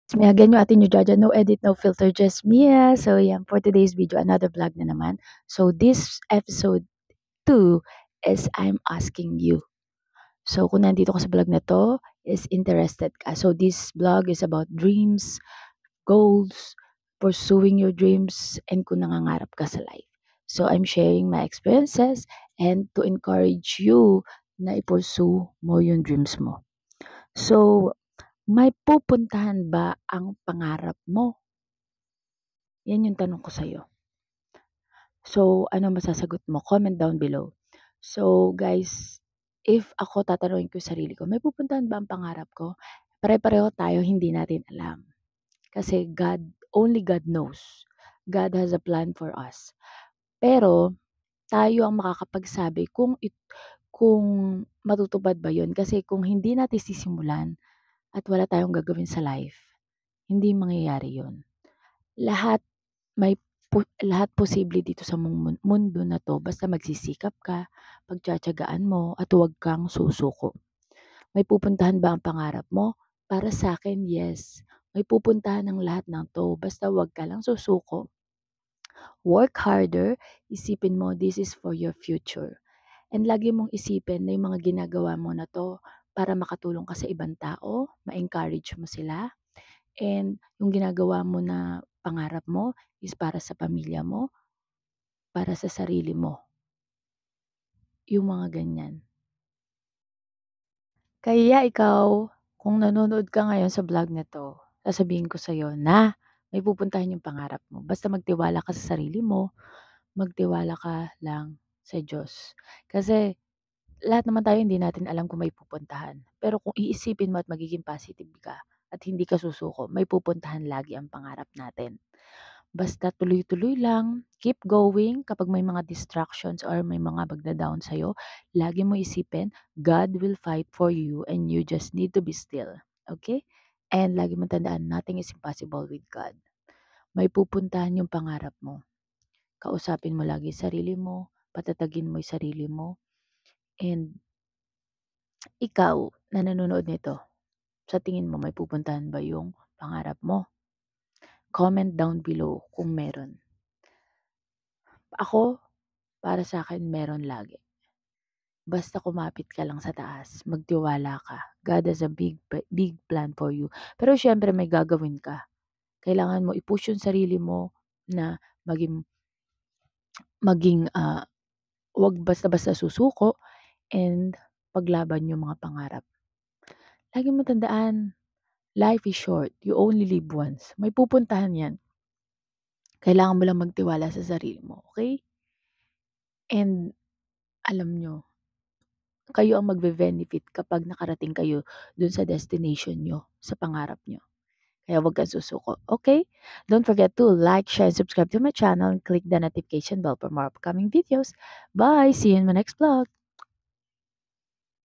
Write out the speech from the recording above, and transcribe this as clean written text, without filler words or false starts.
It's me again, yung ating new Jaja. No edit, no filter, just Mia. So, yan, for today's video, another vlog na naman. So, this episode 2 is I'm asking you. So, kung nandito ka sa vlog na to, is interested ka. So, this vlog is about dreams, goals, pursuing your dreams, and kung nangangarap ka sa life. So, I'm sharing my experiences and to encourage you na i-pursue mo yung dreams mo. So, may pupuntahan ba ang pangarap mo? Yan yung tanong ko sa'yo. So, ano masasagot mo? Comment down below. So, guys, if ako tatanungin ko yung sarili ko, may pupuntahan ba ang pangarap ko? Pare-pareho tayo, hindi natin alam. Kasi only God knows. God has a plan for us. Pero, tayo ang makakapagsabi kung matutupad ba yun. Kasi kung hindi natin sisimulan at wala tayong gagawin sa life, hindi mangyayari yun. Lahat lahat posible dito sa mundo na 'to basta magsisikap ka, pagtiyatiyagaan mo at huwag kang susuko. May pupuntahan ba ang pangarap mo? Para sa akin, yes. May pupuntahan ang lahat ng 'to basta huwag ka lang susuko. Work harder, isipin mo this is for your future. And lagi mong isipin na yung mga ginagawa mo na 'to para makatulong ka sa ibang tao, ma-encourage mo sila. And yung ginagawa mo na pangarap mo is para sa pamilya mo, para sa sarili mo, yung mga ganyan. Kaya ikaw, kung nanonood ka ngayon sa vlog na 'to, sasabihin ko sa'yo na may pupuntahan yung pangarap mo. Basta magtiwala ka sa sarili mo, magtiwala ka lang sa Diyos. Kasi lahat naman tayo hindi natin alam kung may pupuntahan. Pero kung iisipin mo at magiging positive ka at hindi ka susuko, may pupuntahan lagi ang pangarap natin. Basta tuloy-tuloy lang, keep going kapag may mga distractions or may mga magda-down sa'yo, lagi mo isipin, God will fight for you and you just need to be still. Okay? And lagi mo tandaan, nothing is impossible with God. May pupuntahan yung pangarap mo. Kausapin mo lagi sarili mo, patatagin mo yung sarili mo, and ikaw na nanonood nito, sa tingin mo may pupuntahan ba yung pangarap mo? Comment down below kung meron. Ako, para sa akin meron lagi. Basta kumapit ka lang sa taas, magtiwala ka. God has a big plan for you. Pero syempre may gagawin ka. Kailangan mo i-push yung sarili mo na maging wag basta-basta susuko and paglaban yung mga pangarap. Lagi mo tandaan, life is short. You only live once. May pupuntahan yan. Kailangan mo lang magtiwala sa sarili mo, okay? And alam nyo, kayo ang magbe-benefit kapag nakarating kayo dun sa destination nyo, sa pangarap nyo. Kaya huwag kang susuko, okay? Don't forget to like, share, and subscribe to my channel and click the notification bell for more upcoming videos. Bye! See you in my next vlog!